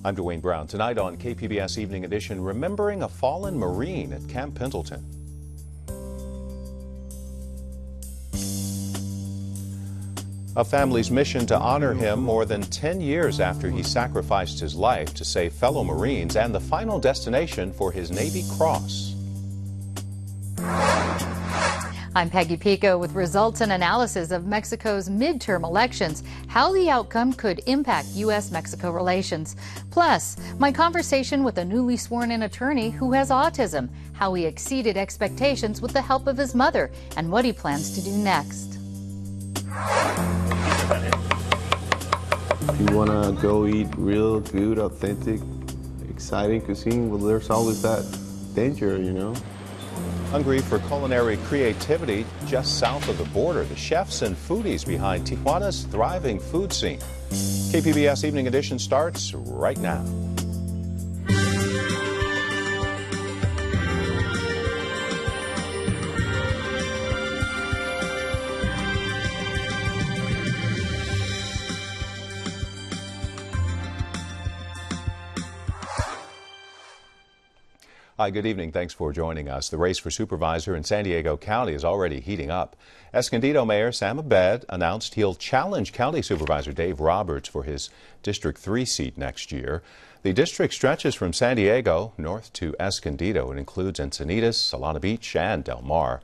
I'm Dwayne Brown. Tonight on KPBS Evening Edition, remembering a fallen Marine at Camp Pendleton. A family's mission to honor him more than 10 years after he sacrificed his life to save fellow Marines, and the final destination for his Navy Cross. I'm Peggy Pico with results and analysis of Mexico's midterm elections, how the outcome could impact U.S.-Mexico relations. Plus, my conversation with a newly sworn-in attorney who has autism, how he exceeded expectations with the help of his mother, and what he plans to do next. If you want to go eat real good, authentic, exciting cuisine, well, there's always that danger, you know. Hungry for culinary creativity just south of the border, the chefs and foodies behind Tijuana's thriving food scene. KPBS Evening Edition starts right now. Hi, good evening. Thanks for joining us. The race for supervisor in San Diego County is already heating up. Escondido Mayor Sam Abed announced he'll challenge County Supervisor Dave Roberts for his District 3 seat next year. The district stretches from San Diego north to Escondido. It includes Encinitas, Solana Beach, and Del Mar.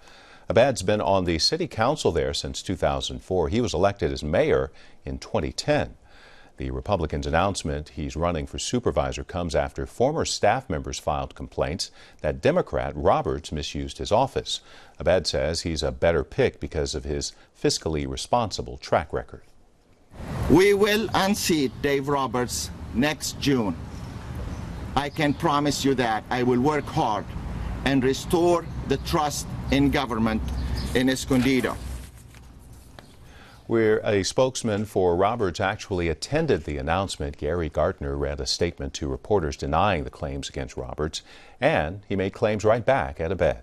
Abed's been on the city council there since 2004. He was elected as mayor in 2010. The Republican's announcement he's running for supervisor comes after former staff members filed complaints that Democrat Roberts misused his office. Abed says he's a better pick because of his fiscally responsible track record. We will unseat Dave Roberts next June. I can promise you that. I will work hard and restore the trust in government in Escondido. Where a spokesman for Roberts actually attended the announcement, Gary Gartner read a statement to reporters denying the claims against Roberts, and he made claims right back at Abed.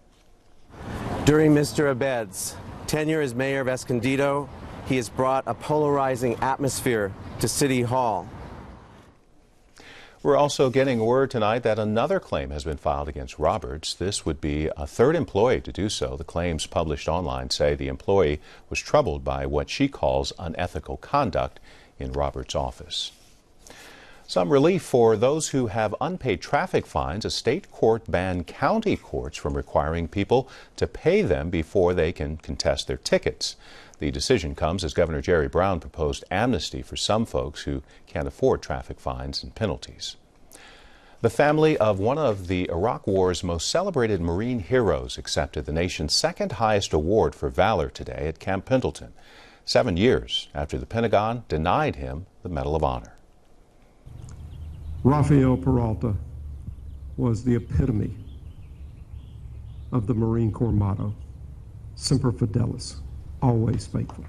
During Mr. Abed's tenure as mayor of Escondido, he has brought a polarizing atmosphere to City Hall. We're also getting word tonight that another claim has been filed against Roberts. This would be a third employee to do so. The claims published online say the employee was troubled by what she calls unethical conduct in Roberts' office. Some relief for those who have unpaid traffic fines. A state court banned county courts from requiring people to pay them before they can contest their tickets. The decision comes as Governor Jerry Brown proposed amnesty for some folks who can't afford traffic fines and penalties. The family of one of the Iraq War's most celebrated Marine heroes accepted the nation's second highest award for valor today at Camp Pendleton, 7 years after the Pentagon denied him the Medal of Honor. Rafael Peralta was the epitome of the Marine Corps motto, Semper Fidelis, always faithful.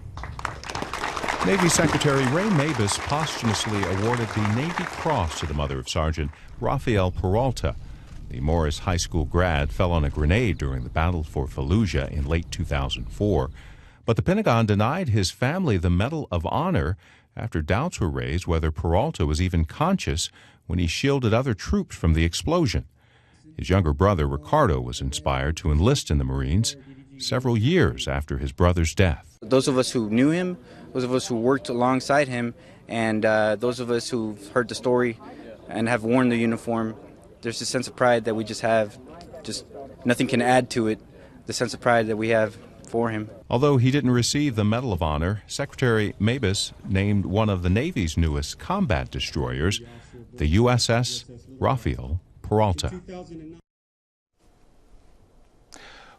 Navy Secretary Ray Mabus posthumously awarded the Navy Cross to the mother of Sergeant Rafael Peralta. The Morris High School grad fell on a grenade during the battle for Fallujah in late 2004. But the Pentagon denied his family the Medal of Honor after doubts were raised whether Peralta was even conscious when he shielded other troops from the explosion. His younger brother, Ricardo, was inspired to enlist in the Marines several years after his brother's death. Those of us who knew him, those of us who worked alongside him, and those of us who've heard the story and have worn the uniform, there's a sense of pride that we just have. Just nothing can add to it, the sense of pride that we have for him. Although he didn't receive the Medal of Honor, Secretary Mabus named one of the Navy's newest combat destroyers the USS Rafael Peralta.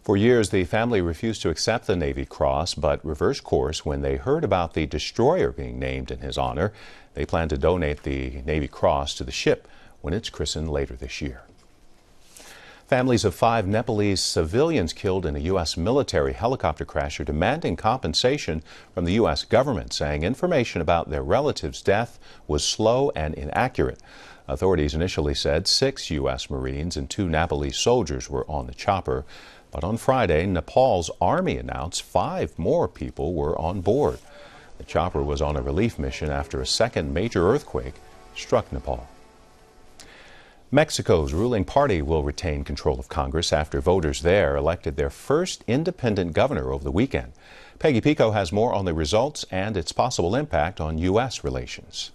For years, the family refused to accept the Navy Cross, but reversed course when they heard about the destroyer being named in his honor. They plan to donate the Navy Cross to the ship when it's christened later this year. Families of 5 Nepalese civilians killed in a U.S. military helicopter crash are demanding compensation from the U.S. government, saying information about their relatives' death was slow and inaccurate. Authorities initially said 6 U.S. Marines and 2 Nepalese soldiers were on the chopper. But on Friday, Nepal's army announced 5 more people were on board. The chopper was on a relief mission after a second major earthquake struck Nepal. Mexico's ruling party will retain control of Congress after voters there elected their first independent governor over the weekend. Peggy Pico has more on the results and its possible impact on U.S. relations.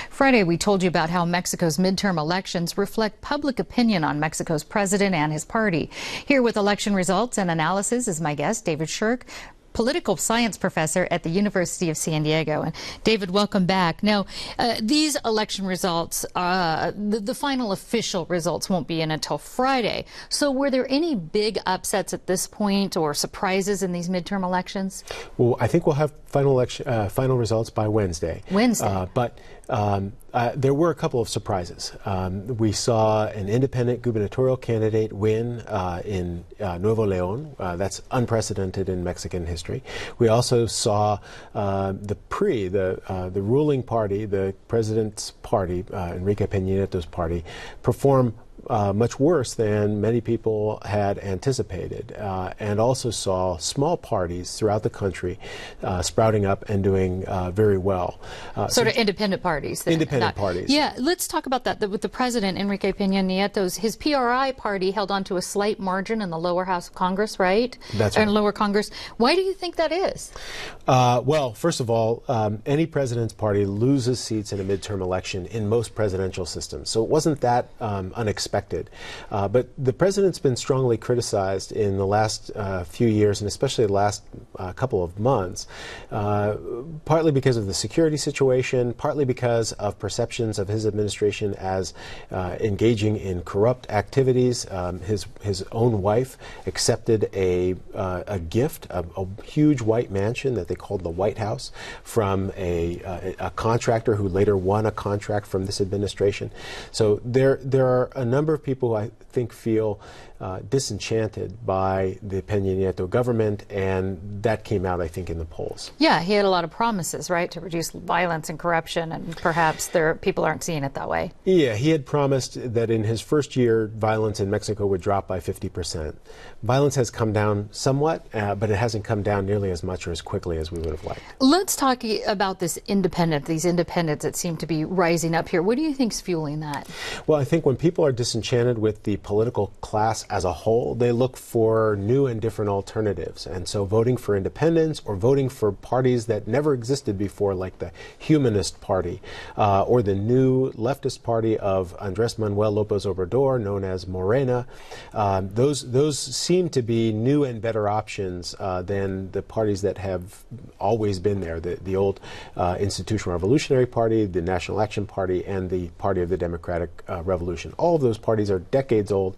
Friday, we told you about how Mexico's midterm elections reflect public opinion on Mexico's president and his party. Here with election results and analysis is my guest, David Shirk, political science professor at the University of San Diego. And David, welcome back. Now, these election results, the final official results won't be in until Friday. So were there any big upsets at this point or surprises in these midterm elections? Well, I think we'll have final results by Wednesday. But there were a couple of surprises. We saw an independent gubernatorial candidate win in Nuevo León. That's unprecedented in Mexican history. We also saw the PRI, the ruling party, the president's party, Enrique Peña Nieto's party, perform much worse than many people had anticipated, and also saw small parties throughout the country sprouting up and doing very well. Sort of independent parties. Then. Independent parties. Yeah, let's talk about that. With the president, Enrique Peña Nieto's, his PRI party held on to a slight margin in the lower house of Congress, right? That's right. And lower Congress. Why do you think that is? Well, first of all, any president's party loses seats in a midterm election in most presidential systems, so it wasn't that unexpected. But the president's been strongly criticized in the last few years, and especially the last couple of months, partly because of the security situation, partly because of perceptions of his administration as engaging in corrupt activities. His own wife accepted a gift, a huge white mansion that they called the White House, from a contractor who later won a contract from this administration. So there are a number of people who I think feel disenchanted by the Peña Nieto government, and that came out, I think, in the polls. Yeah, he had a lot of promises, right, to reduce violence and corruption, and perhaps people aren't seeing it that way. Yeah, he had promised that in his first year, violence in Mexico would drop by 50%. Violence has come down somewhat, but it hasn't come down nearly as much or as quickly as we would have liked. Let's talk about these independents that seem to be rising up here. What do you think is fueling that? Well, I think when people are disenchanted with the political class as a whole, they look for new and different alternatives. And so voting for independents or voting for parties that never existed before, like the Humanist Party or the new leftist party of Andrés Manuel López Obrador, known as Morena, those seem to be new and better options than the parties that have always been there, the old Institutional Revolutionary Party, the National Action Party, and the Party of the Democratic Revolution. All of those parties are decades old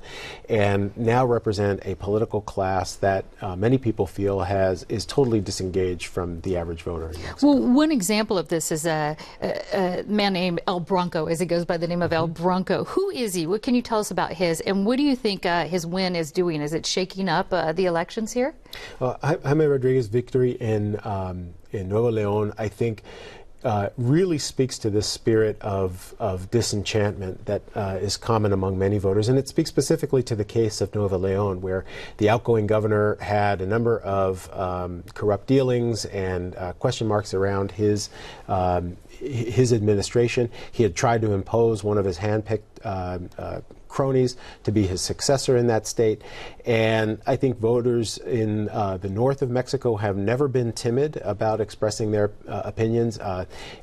and now represent a political class that many people feel is totally disengaged from the average voter. Well, one example of this is a man named El Bronco, as he goes by the name of El Bronco. Who is he? What can you tell us about his? And what do you think his win is doing? Is it shaking up the elections here? Jaime Rodriguez's victory in Nuevo León, I think, really speaks to this spirit of disenchantment that is common among many voters. And it speaks specifically to the case of Nuevo León, where the outgoing governor had a number of corrupt dealings and question marks around his administration. He had tried to impose one of his handpicked cronies to be his successor in that state. And I think voters in the north of Mexico have never been timid about expressing their opinions.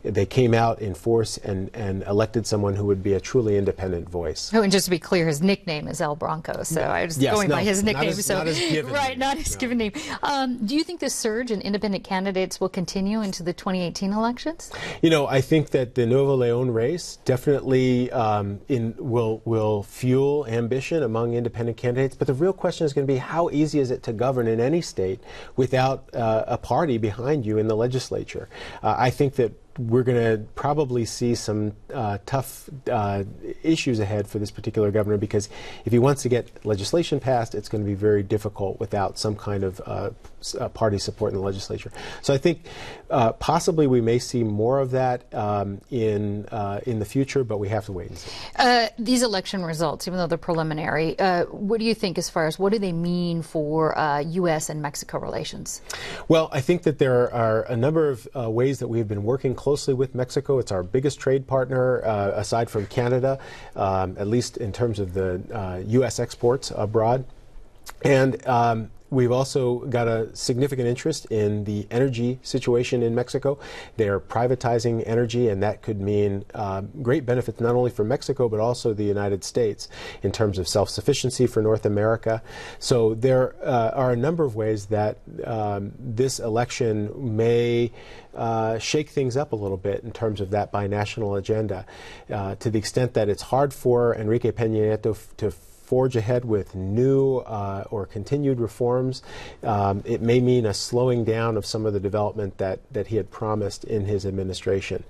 They came out in force and elected someone who would be a truly independent voice. Oh, and just to be clear, his nickname is El Bronco, so I was going by his nickname. Not his given right, name. not his given name. Do you think this surge in independent candidates will continue into the 2018 elections? You know, I think that the Nuevo León race definitely will fuel ambition among independent candidates, but the real question is going to be, how easy is it to govern in any state without a party behind you in the legislature? I think that we're going to probably see some tough issues ahead for this particular governor, because if he wants to get legislation passed, it's going to be very difficult without some kind of party support in the legislature. So I think possibly we may see more of that in the future, but we have to wait and see. These election results, even though they're preliminary, what do you think as far as what do they mean for U.S. and Mexico relations? Well, I think that there are a number of ways that we have been working closely closely with Mexico. It's our biggest trade partner, aside from Canada, at least in terms of the U.S. exports abroad. And we've also got a significant interest in the energy situation in Mexico. They are privatizing energy, and that could mean great benefits not only for Mexico but also the United States in terms of self-sufficiency for North America. So there are a number of ways that this election may shake things up a little bit in terms of that binational agenda, to the extent that it's hard for Enrique Peña Nieto to forge ahead with new or continued reforms. It may mean a slowing down of some of the development that he had promised in his administration.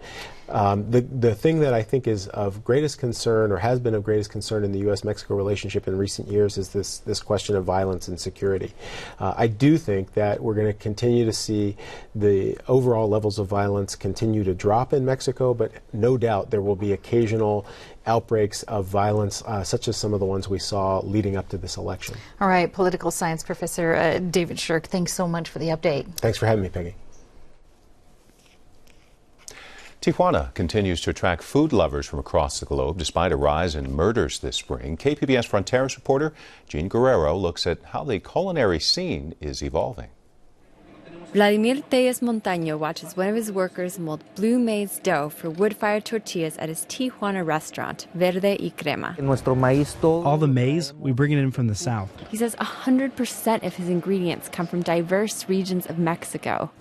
The thing that I think is of greatest concern, or has been of greatest concern in the U.S.-Mexico relationship in recent years, is this question of violence and security. I do think that we're going to continue to see the overall levels of violence continue to drop in Mexico, but no doubt there will be occasional outbreaks of violence, such as some of the ones we saw leading up to this election. All right, political science professor David Shirk, thanks so much for the update. Thanks for having me, Peggy. Tijuana continues to attract food lovers from across the globe despite a rise in murders this spring. KPBS Fronteras reporter Jean Guerrero looks at how the culinary scene is evolving. Vladimir Tellez Montaño watches one of his workers mold blue maize dough for wood-fired tortillas at his Tijuana restaurant, Verde y Crema. All the maize, we bring it in from the south. He says 100% of his ingredients come from diverse regions of Mexico.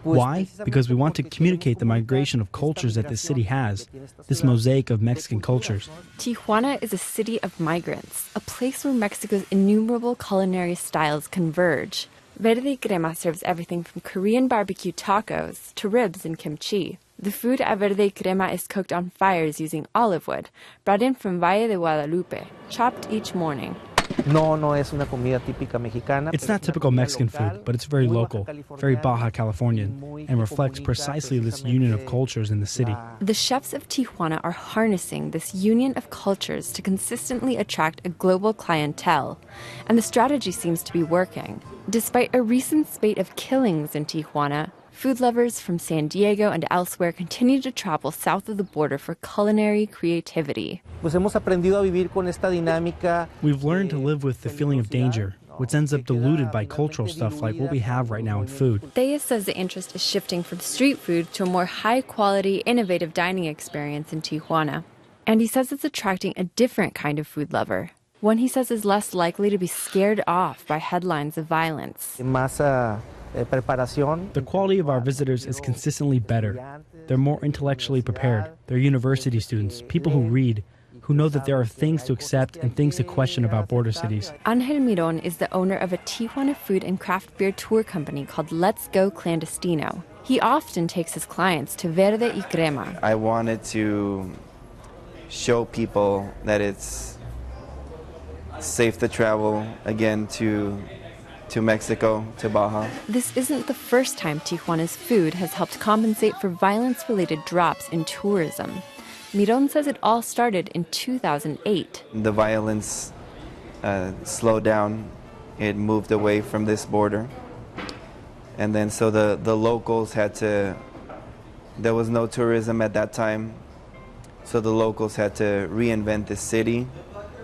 Why? Because we want to communicate the migration of cultures that this city has, this mosaic of Mexican cultures. Tijuana is a city of migrants, a place where Mexico's innumerable culinary styles converge. Verde y Crema serves everything from Korean barbecue tacos to ribs and kimchi. The food at Verde y Crema is cooked on fires using olive wood, brought in from Valle de Guadalupe, chopped each morning. It's not typical Mexican food, but it's very local, very Baja Californian, and reflects precisely this union of cultures in the city. The chefs of Tijuana are harnessing this union of cultures to consistently attract a global clientele, and the strategy seems to be working. Despite a recent spate of killings in Tijuana, food lovers from San Diego and elsewhere continue to travel south of the border for culinary creativity. We've learned to live with the feeling of danger, which ends up diluted by cultural stuff like what we have right now in food. Tellez says the interest is shifting from street food to a more high-quality, innovative dining experience in Tijuana. And he says it's attracting a different kind of food lover, one he says is less likely to be scared off by headlines of violence. The quality of our visitors is consistently better. They're more intellectually prepared. They're university students, people who read, who know that there are things to accept and things to question about border cities. Angel Miron is the owner of a Tijuana food and craft beer tour company called Let's Go Clandestino. He often takes his clients to Verde y Crema. I wanted to show people that it's safe to travel again to Mexico, to Baja. This isn't the first time Tijuana's food has helped compensate for violence-related drops in tourism. Miron says it all started in 2008. The violence slowed down. It moved away from this border. And then so the locals had to, there was no tourism at that time, so the locals had to reinvent the city,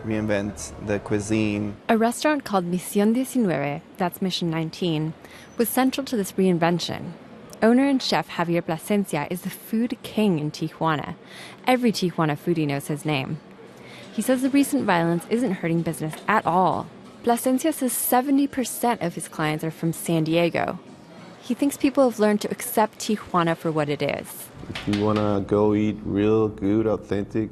reinvent the cuisine. A restaurant called Misión 19, that's Mission 19, was central to this reinvention. Owner and chef Javier Plasencia is the food king in Tijuana. Every Tijuana foodie knows his name. He says the recent violence isn't hurting business at all. Plasencia says 70% of his clients are from San Diego. He thinks people have learned to accept Tijuana for what it is. If you want to go eat real good, authentic,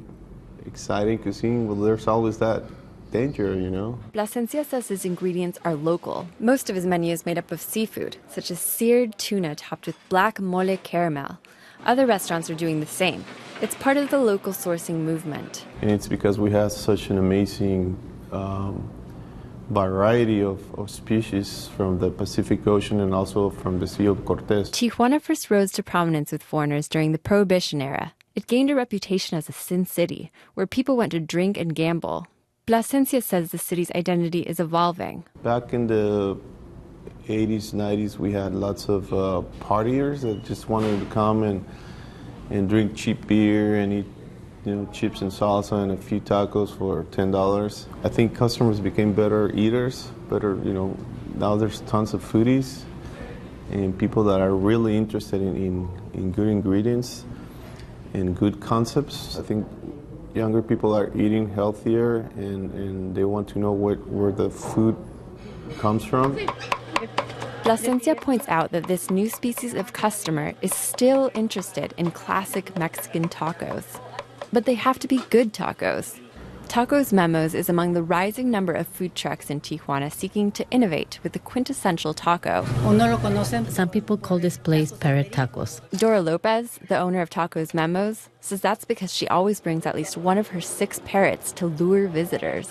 exciting cuisine, well, there's always that danger, you know. Plasencia says his ingredients are local. Most of his menu is made up of seafood, such as seared tuna topped with black mole caramel. Other restaurants are doing the same. It's part of the local sourcing movement. And it's because we have such an amazing variety of species from the Pacific Ocean and also from the Sea of Cortez. Tijuana first rose to prominence with foreigners during the Prohibition era. It gained a reputation as a sin city, where people went to drink and gamble. Plasencia says the city's identity is evolving. Back in the 80s, 90s, we had lots of partiers that just wanted to come and and drink cheap beer and eat, chips and salsa and a few tacos for $10. I think customers became better eaters, now there's tons of foodies and people that are really interested in good ingredients and good concepts. I think younger people are eating healthier and they want to know where the food comes from. Plasencia points out that this new species of customer is still interested in classic Mexican tacos. But they have to be good tacos. Tacos Memos is among the rising number of food trucks in Tijuana seeking to innovate with the quintessential taco. Some people call this place parrot tacos. Dora Lopez, the owner of Tacos Memos, says that's because she always brings at least one of her 6 parrots to lure visitors.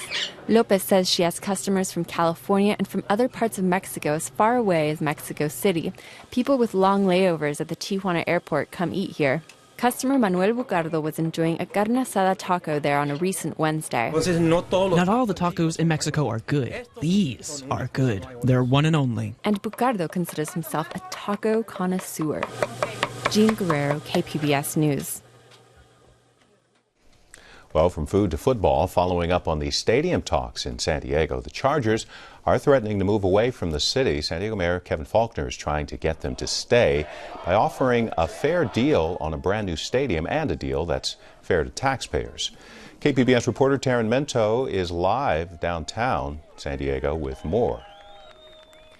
Lopez says she has customers from California and from other parts of Mexico as far away as Mexico City. People with long layovers at the Tijuana airport come eat here. Customer Manuel Bucardo was enjoying a carne asada taco there on a recent Wednesday. Not all the tacos in Mexico are good. These are good. They're one and only. And Bucardo considers himself a taco connoisseur. Jean Guerrero, KPBS News. Well, from food to football, following up on the stadium talks in San Diego, the Chargers are threatening to move away from the city. San Diego Mayor Kevin Faulconer is trying to get them to stay by offering a fair deal on a brand new stadium and a deal that's fair to taxpayers. KPBS reporter Taryn Mento is live downtown San Diego with more.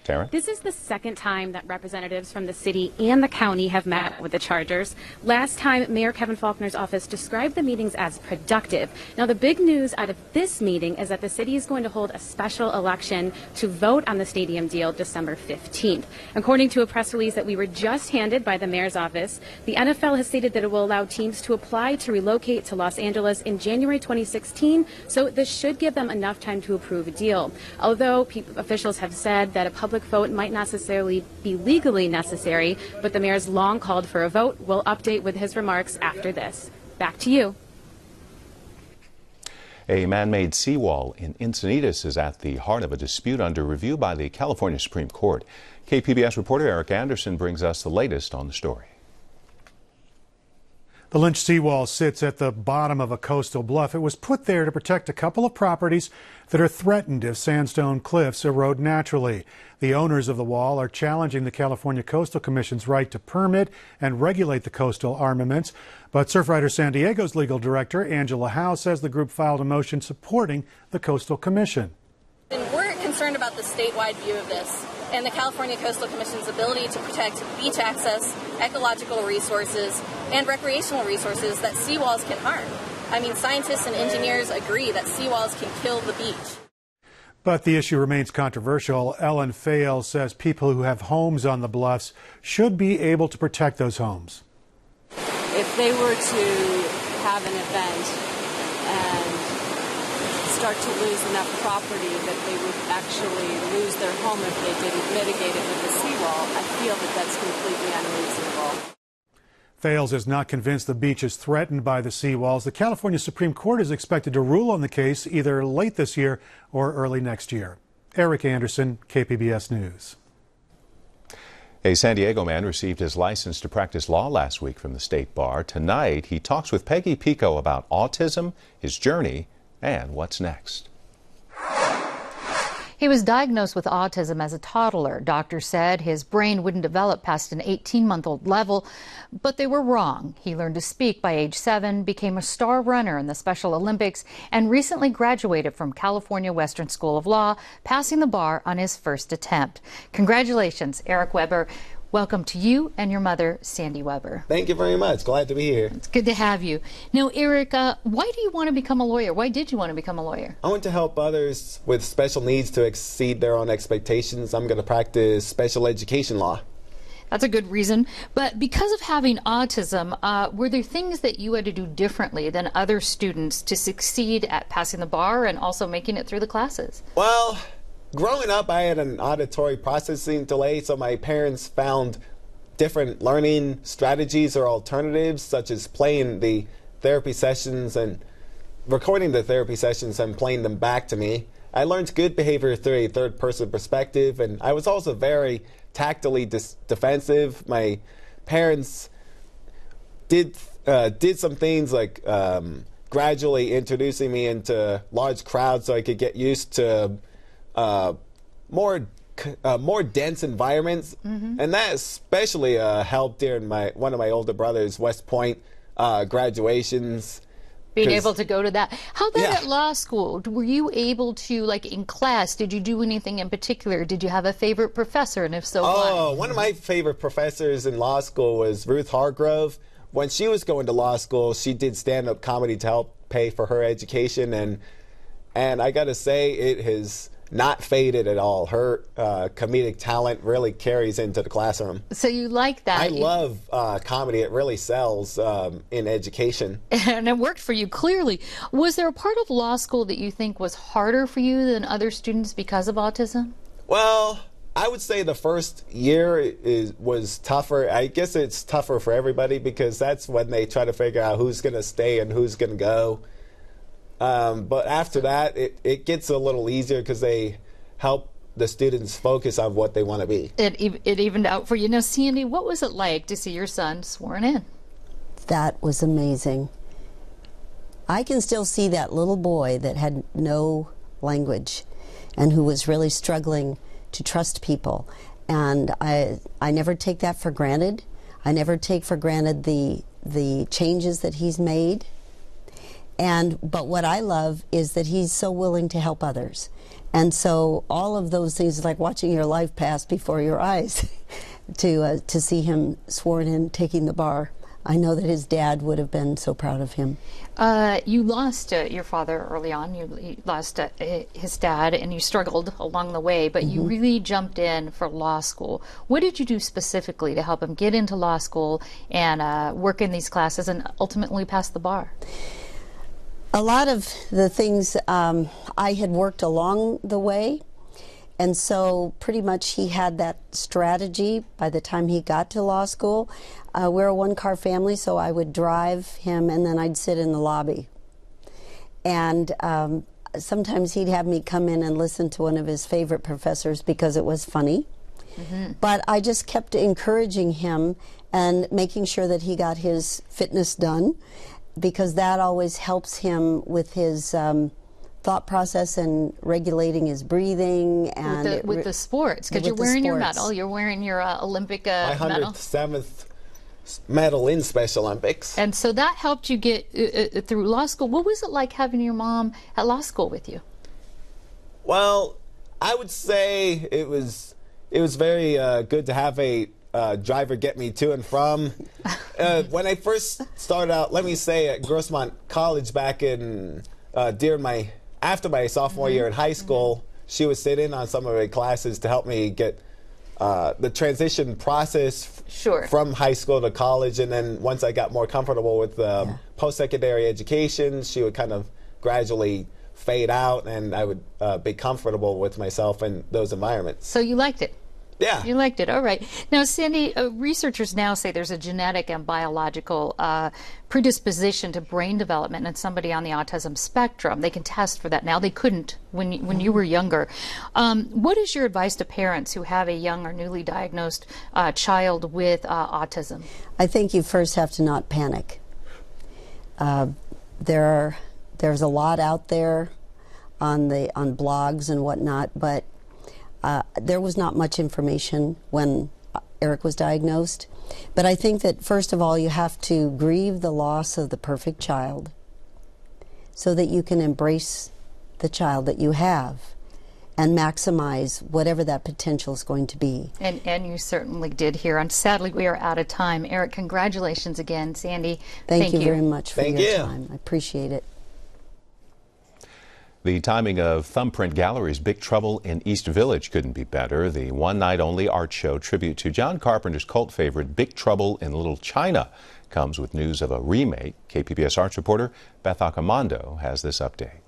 Taryn? This is the second time that representatives from the city and the county have met with the Chargers. Last time, Mayor Kevin Faulconer's office described the meetings as productive. Now, the big news out of this meeting is that the city is going to hold a special election to vote on the stadium deal December 15th. According to a press release that we were just handed by the mayor's office, the NFL has stated that it will allow teams to apply to relocate to Los Angeles in January 2016, so this should give them enough time to approve a deal. Although officials have said that a public vote might not necessarily be legally necessary, but the mayor's long called for a vote. We'll update with his remarks after this. Back to you. A man-made seawall in Encinitas is at the heart of a dispute under review by the California Supreme Court. KPBS reporter Eric Anderson brings us the latest on the story. The Lynch Seawall sits at the bottom of a coastal bluff. It was put there to protect a couple of properties that are threatened if sandstone cliffs erode naturally. The owners of the wall are challenging the California Coastal Commission's right to permit and regulate the coastal armaments. But Surfrider San Diego's legal director, Angela Howe, says the group filed a motion supporting the Coastal Commission. And we're concerned about the statewide view of this and the California Coastal Commission's ability to protect beach access, ecological resources, and recreational resources that seawalls can harm. I mean, scientists and engineers agree that seawalls can kill the beach. But the issue remains controversial. Ellen Fayol says people who have homes on the bluffs should be able to protect those homes. If they were to have an event and start to lose enough property that they would actually lose their home if they didn't mitigate it with the seawall, I feel that that's completely unreasonable. Fales is not convinced the beach is threatened by the seawalls. The California Supreme Court is expected to rule on the case either late this year or early next year. Eric Anderson, KPBS News. A San Diego man received his license to practice law last week from the state bar. Tonight, he talks with Peggy Pico about autism, his journey, and what's next. He was diagnosed with autism as a toddler. Doctors said his brain wouldn't develop past an 18-month-old level, but they were wrong. He learned to speak by age 7, became a star runner in the Special Olympics, and recently graduated from California Western School of Law, passing the bar on his first attempt. Congratulations, Eric Weber. Welcome to you and your mother, Sandy Weber. Thank you very much. Glad to be here. It's good to have you. Now, Eric, why do you want to become a lawyer? Why did you want to become a lawyer? I want to help others with special needs to exceed their own expectations. I'm going to practice special education law. That's a good reason. But because of having autism, were there things that you had to do differently than other students to succeed at passing the bar and also making it through the classes? Well, growing up, I had an auditory processing delay, so my parents found different learning strategies or alternatives, such as playing the therapy sessions and recording the therapy sessions and playing them back to me. I learned good behavior through a third-person perspective, and I was also very tactily defensive. My parents did some things like gradually introducing me into large crowds so I could get used to more dense environments, and that especially helped during one of my older brother's West Point graduations. Being able to go to that. How about at law school? Were you able to, like in class, did you do anything in particular? Did you have a favorite professor, and if so, why? One of my favorite professors in law school was Ruth Hargrove. When she was going to law school, she did stand-up comedy to help pay for her education, and I gotta say, it has not faded at all. Her comedic talent really carries into the classroom. So you like that? I love comedy. It really sells in education. And it worked for you, clearly. Was there a part of law school that you think was harder for you than other students because of autism? Well, I would say the first year was tougher. I guess it's tougher for everybody because that's when they try to figure out who's going to stay and who's going to go. But after that, it gets a little easier because they help the students focus on what they want to be. It evened out for you. Now, Sandy, what was it like to see your son sworn in? That was amazing. I can still see that little boy that had no language and who was really struggling to trust people. And I never take that for granted. I never take for granted the changes that he's made. But what I love is that he's so willing to help others. And so all of those things, like watching your life pass before your eyes, to see him sworn in, taking the bar. I know that his dad would have been so proud of him. You lost your father early on. You lost his dad, and you struggled along the way, but you really jumped in for law school. What did you do specifically to help him get into law school and work in these classes and ultimately pass the bar? A lot of the things I had worked along the way, and so pretty much he had that strategy by the time he got to law school. We're a one-car family, so I would drive him and then I'd sit in the lobby. And sometimes he'd have me come in and listen to one of his favorite professors because it was funny. But I just kept encouraging him and making sure that he got his fitness done, because that always helps him with his thought process and regulating his breathing. And with the sports, because you're wearing your medal, you're wearing your Olympic medal. My 107th medal in Special Olympics. And so that helped you get through law school. What was it like having your mom at law school with you? Well, I would say it was very good to have a driver get me to and from. When I first started out, let me say, at Grossmont College back in after my sophomore year in high school, she would sit in on some of my classes to help me get the transition process from high school to college. And then once I got more comfortable with post-secondary education, she would kind of gradually fade out, and I would be comfortable with myself in those environments. So you liked it? Yeah. You liked it. All right. Now, Sandy, researchers now say there's a genetic and biological predisposition to brain development in somebody on the autism spectrum. They can test for that now. They couldn't when you were younger. What is your advice to parents who have a young or newly diagnosed child with autism? I think you first have to not panic. There's a lot out there on blogs and whatnot, but there was not much information when Eric was diagnosed. But I think that first of all you have to grieve the loss of the perfect child so that you can embrace the child that you have and maximize whatever that potential is going to be. And you certainly did here. And sadly, we are out of time. Eric, congratulations again. Sandy, thank you very much for your time. I appreciate it. The timing of Thumbprint Gallery's Big Trouble in East Village couldn't be better. The one-night-only art show tribute to John Carpenter's cult favorite Big Trouble in Little China comes with news of a remake. KPBS arts reporter Beth Accomando has this update.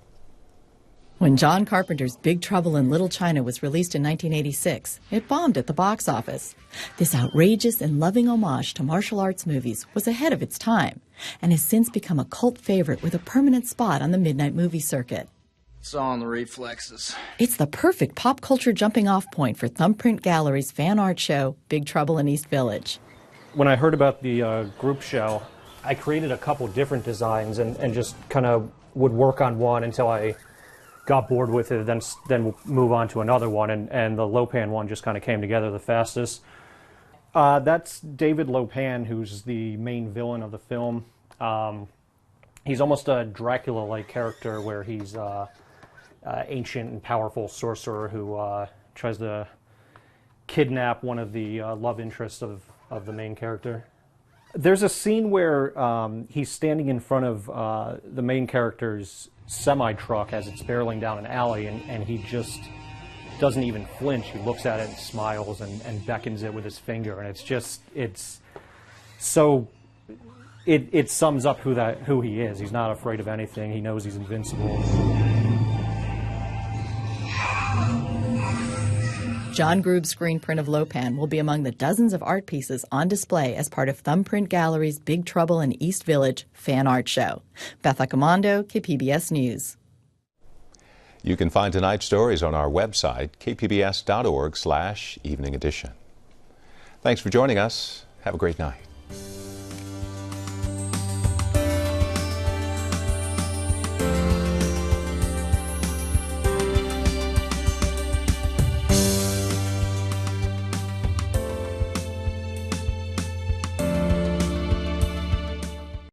When John Carpenter's Big Trouble in Little China was released in 1986, it bombed at the box office. This outrageous and loving homage to martial arts movies was ahead of its time and has since become a cult favorite with a permanent spot on the midnight movie circuit. It's all in the reflexes. It's the perfect pop culture jumping-off point for Thumbprint Gallery's fan art show, Big Trouble in East Village. When I heard about the group show, I created a couple different designs and just kind of would work on one until I got bored with it, then move on to another one, and the Lopan one just kind of came together the fastest. That's David Lopan, who's the main villain of the film. He's almost a Dracula-like character where he's ancient and powerful sorcerer who tries to kidnap one of the love interests of the main character. There's a scene where he's standing in front of the main character's semi-truck as it's barreling down an alley, and he just doesn't even flinch. He looks at it and smiles and beckons it with his finger, and it sums up who he is. He's not afraid of anything. He knows he's invincible. John Grube's screen print of Lopan will be among the dozens of art pieces on display as part of Thumbprint Gallery's Big Trouble in East Village fan art show. Beth Accomando, KPBS News. You can find tonight's stories on our website, kpbs.org/evening edition. Thanks for joining us. Have a great night.